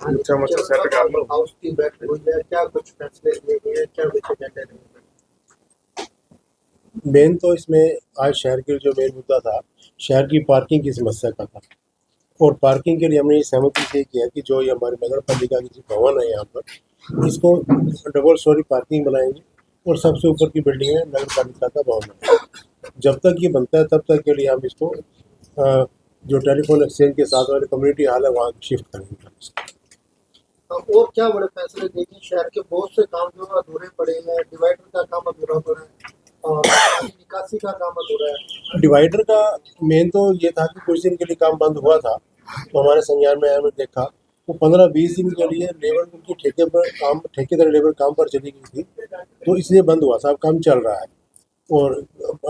ऊंचा मच्छर सेट कर लो। हाउस की बैठक हुई है, क्या कुछ फैसले लिए गए हैं, क्या कुछ एजेंडे रहेंगे? मेन तो इसमें आज शहर के जो मेन मुद्दा था, शहर की पार्किंग की समस्या का था। और पार्किंग के लिए हमने ये सहमति से किया कि जो ये हमारी नगर पालिका की जो भवन है यहाँ पर, इसको डबल स्टोरी पार्किंग बनाएंगे और सबसे ऊपर की बिल्डिंग में नगर पालिका का भवन बनाएंगे। जब तक ये बनता है तब तक के लिए हम इसको जो टेलीफोन एक्सचेंज के साथ वाले कम्युनिटी हॉल है वहाँ शिफ्ट करेंगे। और क्या बड़े फैसले देंगे? शहर के बहुत से काम जो अधूरे पड़े हैं, डिवाइडर का काम अधूरा पड़ा है और पानी निकासी का काम अधूरा है। डिवाइडर का मेन तो ये था कि कुछ दिन के लिए काम बंद हुआ था, तो हमारे संज्ञान में आया, हमने देखा वो 15-20 दिन के लिए लेबर उनकी ठेकेदार लेबर काम पर चली गई थी, तो इसलिए बंद हुआ था। अब काम चल रहा है और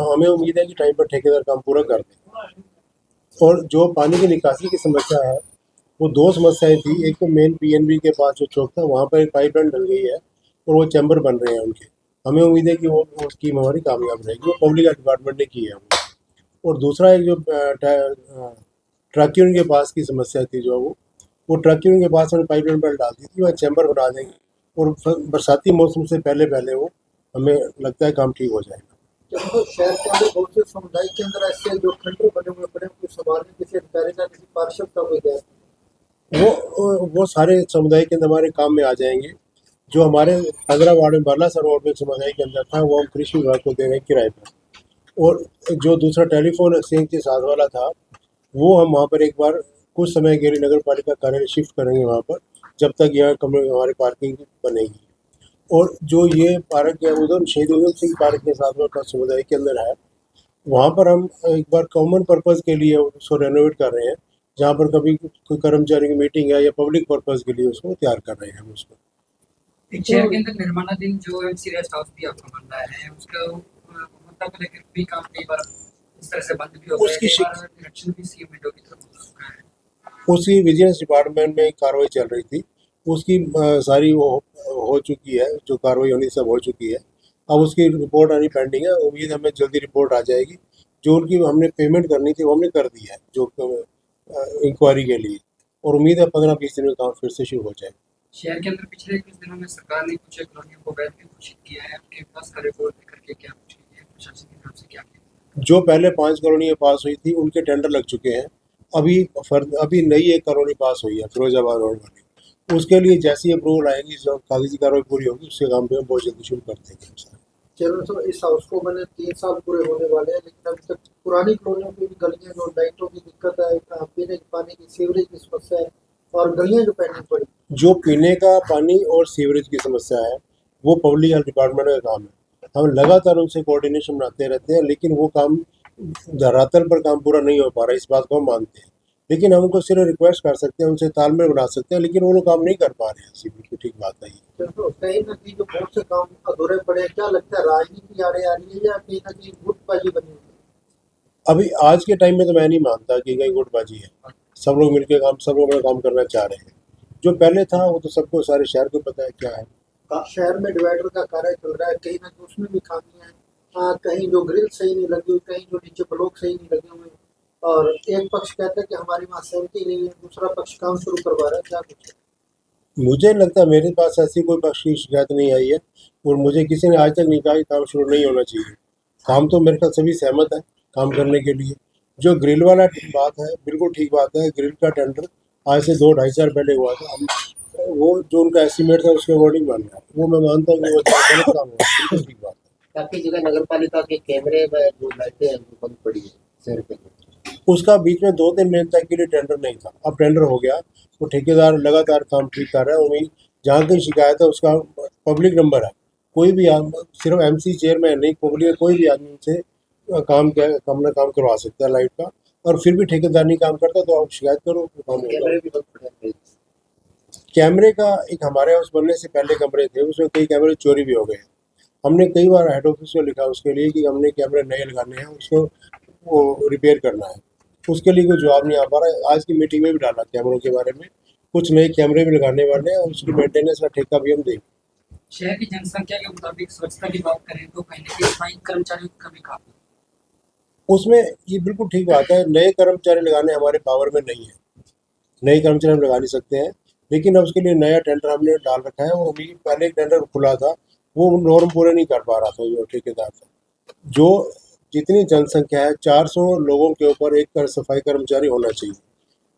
हमें उम्मीद है कि टाइम पर ठेकेदार काम पूरा कर दें। और जो पानी की निकासी की समस्या है, वो दो समस्याएं थी। एक तो मेन पीएनबी के पास जो चौक था वहाँ पर एक पाइपलाइन डल गई है और वो चैम्बर बन रहे हैं उनके। हमें उम्मीद है कि वो स्कीम हमारी कामयाब रहेगी, वो पब्लिक डिपार्टमेंट ने की है वो। और दूसरा एक जो ट्रक यूनियन के पास की समस्या थी, जो वो ट्रक यूनियन के पास हमने पाइपलाइन पर डाल दी थी, वह चैम्बर बना देंगे और बरसाती मौसम से पहले पहले वो हमें लगता है काम ठीक हो जाएगा। तो शहर के अंदर बहुत से समुदाय के अंदर ऐसे जो खंडर बने हुए पड़े, कुछ संभालने किसी अधिकारी का, किसी पार्षद का कोई गया? वो सारे समुदाय के अंदर हमारे काम में आ जाएंगे। जो हमारे 15 वार्ड में बाला सर वार्ड में समुदाय के अंदर था, वो हम कृषि विभाग को दे रहे हैं किराए पर। और जो दूसरा टेलीफोन एक्सचेंज के साथ वाला था, वो हम वहाँ पर एक बार कुछ समय के लिए नगर पालिका कार्यालय शिफ्ट करेंगे वहाँ पर, जब तक यहाँ हमारी पार्किंग बनेगी। और जो ये पार्क है उधम शहीद उधम सिंह पार्क के साथ वाला समुदाय के अंदर है, वहाँ पर हम एक बार कॉमन पर्पज़ के लिए उसको रेनोवेट कर रहे हैं। जहाँ पर कभी कोई कर्मचारी की मीटिंग है या पब्लिक पर्पज़ के लिए उसको तैयार कर रहे हैं हम उसको। शहर के अंदर निर्माणाधीन जो एमसी रेस्ट हाउस भी आपको बन रहा है, उसका गुणवत्ता को लेकर भी काम कई बार इस तरह से बंद भी होता है, कई बार निरीक्षण भी सीएम विंडो की तरफ हो चुका है। उसकी विजिलेंस डिपार्टमेंट में कार्रवाई चल रही थी, उसकी सारी वो हो चुकी है, जो कार्रवाई होनी सब हो चुकी है। अब उसकी रिपोर्ट आनी पेंडिंग है, उम्मीद हमें जल्दी रिपोर्ट आ जाएगी। जो उनकी हमने पेमेंट करनी थी वो हमने कर दी है, जो इंक्वायरी के लिए, और उम्मीद है 15-20 दिन में काम फिर से शुरू हो जाएगा। शहर के अंदर पिछले कुछ दिनों में सरकार ने कुछ कॉलोनियों को वैध भी घोषित किया है, आपके पास का रिपोर्ट लेकर के क्या कुछ है, प्रशासन की तरफ से क्या किया? जो पहले 5 कॉलोनियाँ पास हुई थी उनके टेंडर लग चुके हैं। अभी नई एक कॉलोनी पास हुई है फिरोजाबाद रोड वाली, उसके लिए जैसी अप्रूवल आएगी, जो कागजी कार्रवाई पूरी होगी, उसके काम पे हम बहुत जल्दी शुरू कर देंगे। चलो, तो इस हाउस को बने 3 साल पूरे होने वाले हैं, लेकिन अभी तक पुरानी कॉलोनियों की भी गलियां, जो लाइटों की दिक्कत है, पीने के पानी की, सीवरेज की समस्या है और गलियां जो पेंडिंग पड़ी। जो पीने का पानी और सीवरेज की समस्या है, वो पब्लिक हेल्थ डिपार्टमेंट का काम है। हम लगातार उनसे कोऑर्डिनेशन बनाते रहते हैं, लेकिन वो काम धरातल पर काम पूरा नहीं हो पा रहा है, इस बात को हम मानते हैं। लेकिन हम उनको सिर्फ रिक्वेस्ट कर सकते हैं, उनसे तालमेल बना सकते हैं, लेकिन वो लोग काम नहीं कर पा रहे हैं। ऐसी बिल्कुल ठीक बात है। तो कहीं ना कहीं जो बहुत से काम अधूरे पड़े हैं, क्या लगता है राजनीति आड़े आ रही है या कहीं ना कहीं गुटबाजी बनी हुई है? अभी आज के टाइम में तो मैं नहीं मानता कि कहीं गुटबाजी है। सब लोग मिलकर सब लोग अपना काम करना चाह रहे हैं। जो पहले था वो तो सबको, सारे शहर को पता है क्या है। शहर में डिवाइडर का कार्य चल रहा है, कहीं ना कहीं उसमें भी खामियां हैं। कहीं जो ग्रिल सही नहीं लगी हुई, कहीं जो नीचे ब्लॉक सही नहीं लगे हुए, और एक पक्ष कहता है कि हमारी वहाँ सहमति नहीं है, दूसरा पक्ष काम शुरू करवा रहा है, क्या कुछ है? मुझे लगता है मेरे पास ऐसी कोई पक्ष की शिकायत नहीं आई है, और मुझे किसी ने आज तक नहीं कहा कि काम शुरू नहीं होना चाहिए। काम तो मेरे ख्याल सभी सहमत है काम करने के लिए। जो ग्रिल वाला बात है, बिल्कुल ठीक बात है। ग्रिल का टेंडर आज से 2-2.5 साल पहले हुआ था। हम वो जो उनका एस्टिमेट था उसके अकॉर्डिंग बन रहा है, वो मैं मानता हूँ कि वो गलत काम हुआ, बिल्कुल ठीक बात है। काफी जगह नगर पालिका के कैमरे में जो लाइटें हैं वो बंद पड़ी है शहर के अंदर। उसका बीच में 2-3 महीने तक के लिए टेंडर नहीं था, अब टेंडर हो गया। वो ठेकेदार लगातार काम ठीक कर रहा है। वहीं जहाँ की शिकायत है उसका पब्लिक नंबर है, कोई भी सिर्फ एमसी चेयरमैन नहीं, पब्लिक कोई भी आदमी से काम करवा सकता है लाइट का। और फिर भी ठेकेदार नहीं काम करता तो आप शिकायत करो, काम कैमरे भी बंद पड़े हैं। कैमरे का एक हमारे हाउस बनने से पहले कमरे थे, उसमें कई कैमरे चोरी भी हो गए। हमने कई बार हेड ऑफिस को लिखा उसके लिए कि हमने कैमरे नए लगाने हैं, उसको वो रिपेयर करना है। उसके लिए कोई जवाब नहीं आ पा रहा है। आज की मीटिंग में भी डाला कैमरों के बारे में, कुछ नए कैमरे भी लगाने वाले हैं और उसकी मेंटेनेंस का ठेका भी हम देंगे। शहर की जनसंख्या के मुताबिक स्वच्छता की बात करें तो कहीं ना कहीं सफाई कर्मचारियों की कमी काफी है। उसमें ये बिल्कुल ठीक बात है, नए कर्मचारी लगाने हमारे पावर में नहीं है। नए कर्मचारी हम लगा नहीं सकते हैं, लेकिन अब उसके लिए नया टेंडर हमने डाल रखा है और अभी पहले एक टेंडर खुला था, वो नॉर्म पूरे नहीं कर पा रहा था जो ठेकेदार था। जो जितनी जनसंख्या है 400 लोगों के ऊपर एक सफाई कर्मचारी होना चाहिए,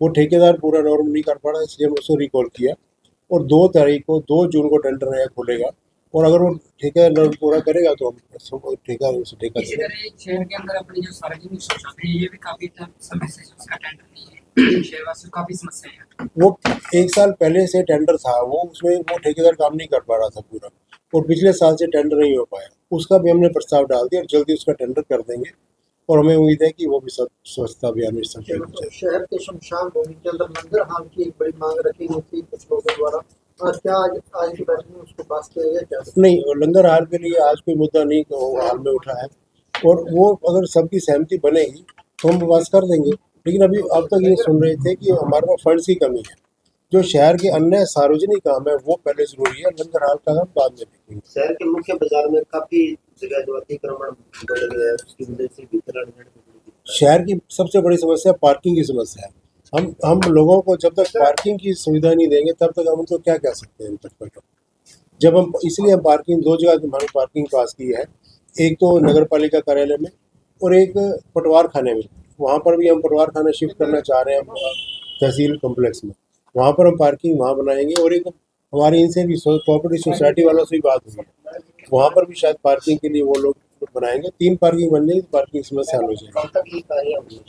वो ठेकेदार पूरा नॉर्म नहीं कर पा रहा, इसलिए हमने उसको रिकॉल किया। और 2 जून को टेंडर नया खुलेगा और अगर वो ठेका नॉर्म पूरा करेगा तो हम ठेका उसे ठेका इसी देंगे। तरह एक शहर के अंदर अपनी जो सार्वजनिक शौचालय है, ये भी काफी समय से उसका टेंडर नहीं है, शहरवासियों को काफी समस्या है। वो 1 साल पहले से टेंडर था, वो उसमें वो ठेकेदार काम नहीं कर पा रहा था पूरा, और पिछले साल से टेंडर नहीं हो पाया। उसका भी हमने प्रस्ताव डाल दिया और जल्दी उसका टेंडर कर देंगे और हमें उम्मीद है कि वो भी सब स्वच्छता अभियान में सफल हो जाए। शहर के शमशान भूमि के अंदर लंगर हाल की एक बड़ी मांग रखी गई थी कुछ लोगों द्वारा, और क्या आज की बैठक में उसको पास किया गया क्या? नहीं, लंगर हाल के लिए आज कोई मुद्दा नहीं हाल में उठा है, और वो अगर सबकी सहमति बनेगी तो हम पास कर देंगे। लेकिन अभी अब तक ये सुन रहे थे कि हमारे पास फंड्स की कमी है। जो शहर के अन्य सार्वजनिक काम है वो पहले जरूरी है, लंगर हाल का काम बाद में देखेंगे। शहर के मुख्य बाजार में काफी जगह जो अतिक्रमण बढ़ गया है, उसकी वजह से वितरण शहर की सबसे बड़ी समस्या पार्किंग की समस्या है। हम लोगों को जब तक पार्किंग की सुविधा नहीं देंगे तब तक हम उनको क्या कह सकते हैं इन तक पर। जब हम इसलिए हम पार्किंग 2 जगह हमारी पार्किंग पास की है, एक तो नगर पालिका कार्यालय में और एक पटवार खाने में। वहाँ पर भी हम पटवार खाना शिफ्ट करना चाह रहे हैं तहसील कॉम्प्लेक्स में, वहाँ पर हम पार्किंग वहाँ बनाएंगे। और एक हमारी इनसे भी कोऑपरेटिव सोसाइटी वालों से भी बात हुई है, वहाँ पर भी शायद पार्किंग के लिए वो लोग बनाएंगे। 3 पार्किंग बन जाएगी, पार्किंग समस्या हल हो जाएगी।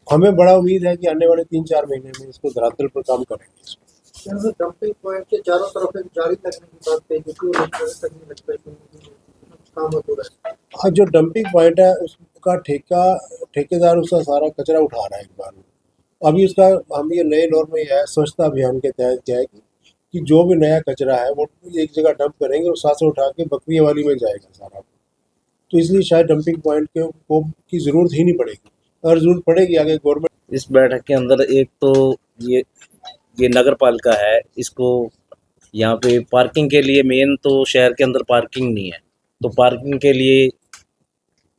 हमें बड़ा उम्मीद है कि आने वाले 3-4 महीने में इसको धरातल पर काम करेंगे। डंपिंग पॉइंट के चारों तरफ एक जाली लगने की बात कही जिसकी तक नहीं लगता काम अधूरा है। हाँ, जो डंपिंग पॉइंट है उसका ठेकेदार उसका सारा कचरा उठा रहा है एक बार में। अभी उसका हम ये नए नॉर्म में है स्वच्छता अभियान के तहत क्या है कि जो भी नया कचरा है वो एक जगह डंप करेंगे और साथ से उठा के बकरियाँ वाली में जाएगा सारा। तो इसलिए शायद डंपिंग पॉइंट की ज़रूरत ही नहीं पड़ेगी। अगर ज़रूरत पड़ेगी आगे गवर्नमेंट। इस बैठक के अंदर एक तो ये नगर पालिका है, इसको यहाँ पे पार्किंग के लिए मेन तो शहर के अंदर पार्किंग नहीं है, तो पार्किंग के लिए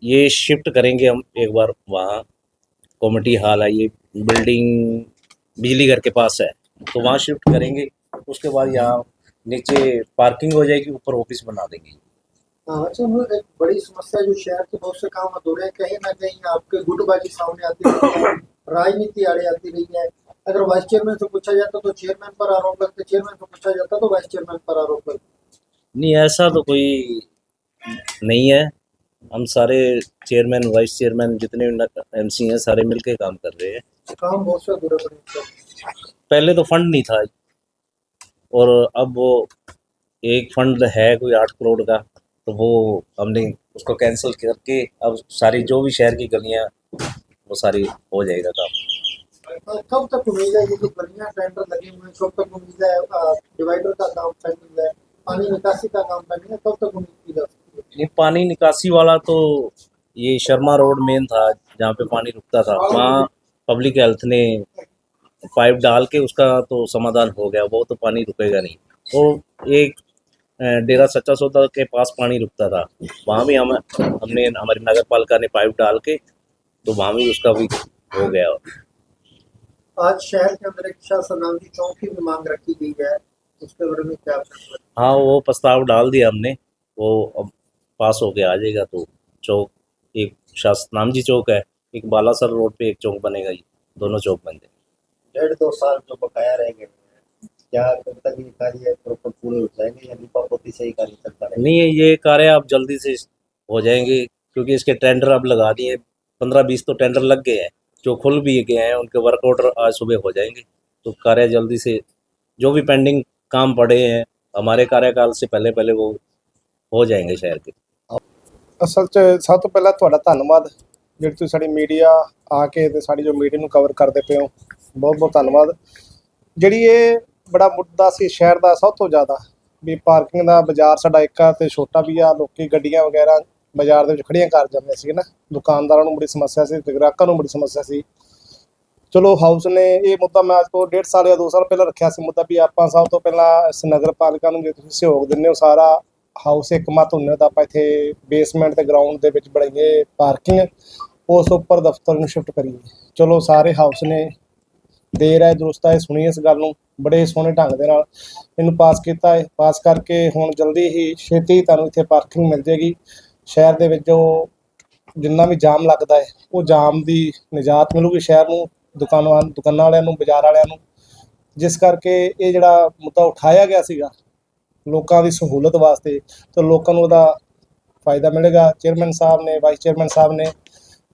ये शिफ्ट करेंगे हम एक बार। वहाँ कमेटी हॉल है, ये बिल्डिंग बिजली घर के पास है, तो वहाँ शिफ्ट करेंगे। उसके बाद यहाँ नीचे पार्किंग हो जाएगी, ऊपर ऑफिस बना देंगे। अच्छा, वो एक बड़ी समस्या जो शहर के बहुत से काम अधूरे हैं, कहीं ना कहीं आपके गुटबाजी सामने आती रही है, राजनीति आड़े आती रही है। अगर वाइस चेयरमैन से पूछा जाता तो चेयरमैन पर आरोप लगते, चेयरमैन से पूछा जाता तो वाइस चेयरमैन पर आरोप लगते। नहीं, ऐसा तो कोई नहीं है। हम सारे चेयरमैन वाइस चेयरमैन जितने एमसी हैं सारे मिलके काम कर रहे हैं। काम बहुत से अधूरे पड़े हैं। पहले तो फंड नहीं था, और अब वो एक फंड है कोई 8 करोड़ का, तो वो हमने उसको कैंसिल करके अब सारी जो भी शहर की गलियां वो सारी हो जाएगा काम। कब तक उम्मीद है ये जो गलियां टेंडर लगे हुए हैं, कब तक उम्मीद है डिवाइडर का काम पेंडिंग है, पानी निकासी का काम पेंडिंग है, कब तक उम्मीद की जा सकती है? ये पानी निकासी वाला तो ये शर्मा रोड मेन था जहाँ पे पानी रुकता था, वहाँ पब्लिक हेल्थ ने पाइप डाल के उसका तो समाधान हो गया, वो तो पानी रुकेगा नहीं। और एक डेरा सच्चा सौदा के पास पानी रुकता था, वहाँ भी हमने हमारी नगर पालिका ने पाइप डाल के तो वहाँ भी उसका भी हो गया। आज शहर के अंदर एक शासन नाम की चौक की भी मांग रखी गई है, उसके बारे में क्या आपका? हाँ, वो प्रस्ताव डाल दिया हमने, वो अब पास हो के आ जाएगा। तो चौक एक शास्त्रनाम जी चौक है, एक बालासर रोड पे एक चौक बनेगा, ये दोनों चौक बन जाएंगे। 1.5-2 साल जो बकाया रह गए हैं, क्या कब तक ये कार्य प्रॉपर पूरे हो जाएंगे या लिपापोती से ही कार्य चलता रहेगा? नहीं, ये कार्य अब जल्दी से हो जाएंगे, क्योंकि इसके टेंडर अब लगा दिए, 15-20 तो टेंडर लग गए हैं, जो खुल भी गए हैं, उनके वर्क ऑर्डर आज सुबह हो जाएंगे। तो कार्य जल्दी से जो भी पेंडिंग काम पड़े हैं हमारे कार्यकाल से पहले पहले वो हो जाएंगे शहर के। ਅਸਲ 'ਚ ਸਭ ਤੋਂ ਪਹਿਲਾਂ ਤੁਹਾਡਾ ਧੰਨਵਾਦ ਜਿਹੜੀ ਤੁਸੀਂ ਸਾਡੀ ਮੀਡੀਆ ਆ ਕੇ ਤੇ ਸਾਡੀ ਜੋ ਮੀਟਿੰਗ ਨੂੰ ਕਵਰ ਕਰਦੇ ਪਏ ਹੋ, ਬਹੁਤ ਬਹੁਤ ਧੰਨਵਾਦ। ਜਿਹੜੀ ਇਹ ਬੜਾ ਮੁੱਦਾ ਸੀ ਸ਼ਹਿਰ ਦਾ ਸਭ ਤੋਂ ਜ਼ਿਆਦਾ ਵੀ ਪਾਰਕਿੰਗ ਦਾ, ਬਾਜ਼ਾਰ ਸਾਡਾ ਇੱਕ ਆ ਤੇ ਛੋਟਾ ਵੀ ਆ, ਲੋਕੀ ਗੱਡੀਆਂ ਵਗੈਰਾ ਬਾਜ਼ਾਰ ਦੇ ਵਿੱਚ ਖੜੀਆਂ ਕਰ ਜਾਂਦੇ ਸੀਗੇ ਨਾ, ਦੁਕਾਨਦਾਰਾਂ ਨੂੰ ਬੜੀ ਸਮੱਸਿਆ ਸੀ ਤੇ ਗ੍ਰਾਹਕਾਂ ਨੂੰ ਬੜੀ ਸਮੱਸਿਆ ਸੀ। ਚਲੋ ਹਾਊਸ ਨੇ ਇਹ ਮੁੱਦਾ ਮੈਂ ਅੱਜ ਤੋਂ 1.5 ਸਾਲ ਜਾਂ 2 ਸਾਲ ਪਹਿਲਾਂ ਰੱਖਿਆ ਸੀ ਮੁੱਦਾ ਵੀ ਆਪਾਂ ਸਭ ਤੋਂ ਪਹਿਲਾਂ ਇਸ ਨਗਰ ਪਾਲਿਕਾ ਨੂੰ ਜੇ ਤੁਸੀਂ ਸਹਿਯੋਗ ਦਿੰਦੇ ਹੋ, ਸਾਰਾ ਹਾਊਸ ਇੱਕ ਮਤ ਹੁੰਦੇ ਹੋ ਤਾਂ ਆਪਾਂ ਇੱਥੇ ਬੇਸਮੈਂਟ ਤੇ ਗਰਾਊਂਡ ਦੇ ਵਿੱਚ ਬਣਾਈਏ ਪਾਰਕਿੰਗ, ਉਸ ਉੱਪਰ ਦਫ਼ਤਰ ਨੂੰ ਸ਼ਿਫਟ ਕਰੀਏ। ਚਲੋ ਸਾਰੇ ਹਾਊਸ ਨੇ ਦੇਰ ਹੈ ਦਰੁਸਤ ਹੈ, ਸੁਣੀ ਇਸ ਗੱਲ ਨੂੰ ਬੜੇ ਸੋਹਣੇ ਢੰਗ ਦੇ ਨਾਲ ਇਹਨੂੰ ਪਾਸ ਕੀਤਾ ਹੈ। ਪਾਸ ਕਰਕੇ ਹੁਣ ਜਲਦੀ ਹੀ ਛੇਤੀ ਤੁਹਾਨੂੰ ਇੱਥੇ ਪਾਰਕਿੰਗ ਮਿਲ ਜਾਏਗੀ। ਸ਼ਹਿਰ ਦੇ ਵਿੱਚ ਜੋ ਜਿੰਨਾ ਵੀ ਜਾਮ ਲੱਗਦਾ ਹੈ ਉਹ ਜਾਮ ਦੀ ਨਿਜਾਤ ਮਿਲੂਗੀ ਸ਼ਹਿਰ ਨੂੰ, ਦੁਕਾਨਾਂ ਵਾਲਿਆਂ ਨੂੰ, ਬਾਜ਼ਾਰ ਵਾਲਿਆਂ ਨੂੰ, ਜਿਸ ਕਰਕੇ ਇਹ ਜਿਹੜਾ ਮੁੱਦਾ ਉਠਾਇਆ ਗਿਆ ਸੀਗਾ ਲੋਕਾਂ ਦੀ ਸਹੂਲਤ ਵਾਸਤੇ, ਤਾਂ ਲੋਕਾਂ ਨੂੰ ਉਹਦਾ ਫਾਇਦਾ ਮਿਲੇਗਾ। ਚੇਅਰਮੈਨ ਸਾਹਿਬ ਨੇ, ਵਾਈਸ ਚੇਅਰਮੈਨ ਸਾਹਿਬ ਨੇ,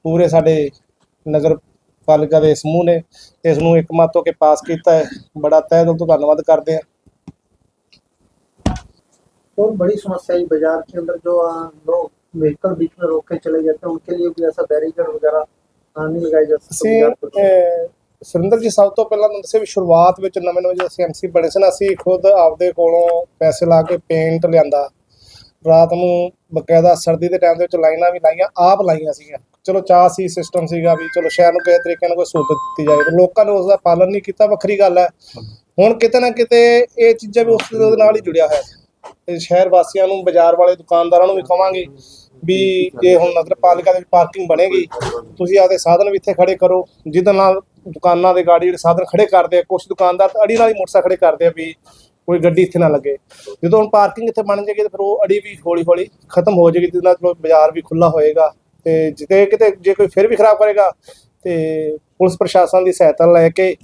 ਪੂਰੇ ਸਾਡੇ ਨਗਰ ਪਾਲਿਕਾ ਦੇ ਸਮੂਹ ਨੇ ਇਸ ਨੂੰ ਇੱਕਮਤ ਹੋ ਕੇ ਪਾਸ ਕੀਤਾ ਹੈ। बड़ा तहे दिल तो धन्यवाद करते हैं। तो बड़ी समस्या है बाजार के अंदर जो लोग व्हीकल बीच में रोक के चले जाते हैं उनके लिए भी ऐसा बैरिकेड वगैरह नहीं लगाए जाते। ਅਸੀਂ ਸੁਰਿੰਦਰ ਜੀ ਸਭ ਤੋਂ ਪਹਿਲਾਂ ਤੁਹਾਨੂੰ ਦੱਸਿਆ ਵੀ ਸ਼ੁਰੂਆਤ ਵਿੱਚ ਨਵੇਂ ਜਦੋਂ ਅਸੀਂ ਐਮਸੀ ਬਣੇ ਸੀ ਨਾ, ਅਸੀਂ ਖੁਦ ਆਪਦੇ ਕੋਲੋਂ ਪੈਸੇ ਲਾ ਕੇ ਪੇਂਟ ਲਿਆਂਦਾ, ਰਾਤ ਨੂੰ ਬਕਾਇਦਾ ਸਰਦੀ ਦੇ ਟਾਈਮ ਦੇ ਵਿੱਚ ਲਾਈਨਾਂ ਵੀ ਲਾਈਆਂ, ਆਪ ਲਾਈਆਂ ਸੀਗੀਆਂ। ਚਲੋ ਚਾਹ ਸੀ, ਸਿਸਟਮ ਸੀਗਾ ਵੀ ਚਲੋ ਸ਼ਹਿਰ ਨੂੰ ਕਿਸੇ ਤਰੀਕੇ ਨਾਲ ਕੋਈ ਸਹੂਲਤ ਦਿੱਤੀ ਜਾਏ, ਪਰ ਲੋਕਾਂ ਨੇ ਉਸ ਦਾ ਪਾਲਣ ਨਹੀਂ ਕੀਤਾ, ਵੱਖਰੀ ਗੱਲ ਹੈ। ਹੁਣ ਕਿਤੇ ਨਾ ਕਿਤੇ ਇਹ ਚੀਜ਼ਾਂ ਵੀ ਉਸ ਦੇ ਨਾਲ ਹੀ ਜੁੜਿਆ ਹੋਇਆ ਹੈ। ਤੇ ਸ਼ਹਿਰ ਵਾਸੀਆਂ ਨੂੰ, ਬਾਜ਼ਾਰ ਵਾਲੇ ਦੁਕਾਨਦਾਰਾਂ ਨੂੰ ਵੀ ਕਹਾਂਗੇ ਵੀ ਜੇ ਹੁਣ ਨਗਰ ਪਾਲਿਕਾ ਦੇ ਵਿੱਚ ਪਾਰਕਿੰਗ ਬਣੇਗੀ, ਤੁਸੀਂ ਆਪਦੇ ਸਾਧਨ ਵੀ ਇੱਥੇ ਖੜੇ ਕਰੋ, ਜਿਹਦੇ ਨਾਲ ਦੁਕਾਨਾਂ ਦੇ ਗਾੜੀ ਜਿਹੜੇ ਸਾਧਨ ਖੜੇ ਕਰਦੇ ਆ, ਕੁਛ ਦੁਕਾਨਦਾਰ ਤਾਂ ਅੜੀ ਨਾਲ ਹੀ ਮੋਟਰਸਾਈਕਲ ਖੜੇ ਕਰਦੇ ਆ ਵੀ ਕੋਈ ਗੱਡੀ ਇੱਥੇ ਨਾ ਲੱਗੇ। ਜਦੋਂ ਹੁਣ ਪਾਰਕਿੰਗ ਇੱਥੇ ਬਣ ਜਾਏਗੀ ਤਾਂ ਫਿਰ ਉਹ ਅੜੀ ਵੀ ਹੌਲੀ ਹੌਲੀ ਖਤਮ ਹੋ ਜਾਏਗੀ, ਜਿਹਦੇ ਨਾਲ ਚਲੋ ਬਾਜ਼ਾਰ ਵੀ ਖੁੱਲ੍ਹਾ ਹੋਏਗਾ। ਤੇ ਜਿੱਤੇ ਕਿਤੇ ਜੇ ਕੋਈ ਫਿਰ ਵੀ ਖਰਾਬ ਕਰੇਗਾ ਤੇ ਪੁਲਿਸ ਪ੍ਰਸ਼ਾਸਨ ਦੀ ਸਹਾਇਤਾ ਲੈ ਕੇ,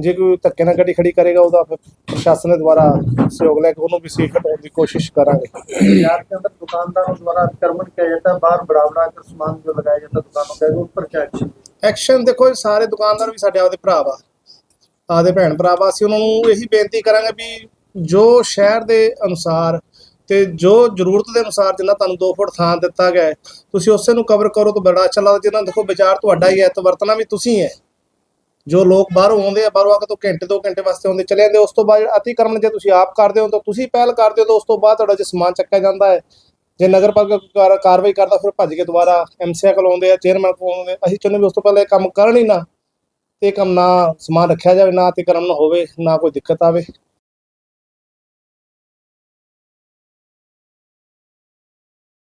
ਜੇ ਕੋਈ ਧੱਕੇ ਨਾਲ ਗੱਡੀ ਖੜੀ ਕਰੇਗਾ ਉਹਦਾ ਫਿਰ प्रशासन ने द्वारा सहयोग लेकर उन्होंने भी सीट हटाने की कोशिश करांगे। बाजार के अंदर दुकानदारों द्वारा अतिक्रमण किया जाता है, बाहर बड़ा कर सामान जो लगाया जाता है दुकानों का, उन पर क्या एक्शन? एक्शन देखो सारे दुकानदार भी साडे आपदे भरा वा, आपदे भैन भरा वा, ਅਸੀਂ ਉਹਨਾਂ ਨੂੰ ਇਹੀ ਬੇਨਤੀ ਕਰਾਂਗੇ ਵੀ ਜੋ ਸ਼ਹਿਰ ਦੇ ਅਨੁਸਾਰ ਤੇ ਜੋ ਜ਼ਰੂਰਤ ਦੇ ਅਨੁਸਾਰ ਜਿੰਨਾ ਤੁਹਾਨੂੰ 2 ਫੁੱਟ ਥਾਂ ਦਿੱਤਾ ਗਿਆ ਹੈ, ਤੁਸੀਂ ਉਸੇ ਨੂੰ ਕਵਰ ਕਰੋ ਤਾਂ ਬੜਾ ਅੱਛਾ ਲੱਗਦਾ। ਜਿੰਨਾ ਦੇਖੋ ਬਾਜ਼ਾਰ ਤੁਹਾਡਾ ਹੀ ਹੈ ਤੇ ਵਰਤਣਾ ਵੀ ਤੁਸੀਂ ਹੈ। ਜੋ ਲੋਕ ਬਾਹਰੋਂ ਆਉਂਦੇ ਆ, ਬਾਹਰੋਂ ਆ ਕੇ ਤੋਂ ਘੰਟੇ 2 ਘੰਟੇ ਵਾਸਤੇ ਆਉਂਦੇ ਚਲੇ ਜਾਂਦੇ, ਉਸ ਤੋਂ ਬਾਅਦ ਅਤੀਕਰਮ ਜੇ ਤੁਸੀਂ ਆਪ ਕਰਦੇ ਹੋ ਤਾਂ ਤੁਸੀਂ ਪਹਿਲ ਕਰਦੇ ਹੋ, ਤਾਂ ਉਸ ਤੋਂ ਬਾਅਦ ਤੁਹਾਡਾ ਜੇ ਸਮਾਨ ਚੱਕਿਆ ਜਾਂਦਾ ਹੈ, ਜੇ ਨਗਰ ਪਾਲਿਕਾ ਕਾਰਵਾਈ ਕਰਦਾ ਫਿਰ ਭੱਜ ਕੇ ਦੁਬਾਰਾ ਐਮਸੀਆ ਕੋਲ ਆਉਂਦੇ ਆ, ਚੇਅਰਮੈਨ ਕੋਲ ਆਉਂਦੇ। ਅਸੀਂ ਚਾਹੁੰਦੇ ਵੀ ਉਸ ਤੋਂ ਪਹਿਲਾਂ ਇਹ ਕੰਮ ਕਰਨ ਹੀ ਨਾ, ਤੇ ਇਹ ਕੰਮ ਨਾ ਸਮਾਨ ਰੱਖਿਆ ਜਾਵੇ, ਨਾ ਅਤੀਕਰਮ ਨਾ ਹੋਵੇ, ਨਾ ਕੋਈ ਦਿੱਕਤ ਆਵੇ।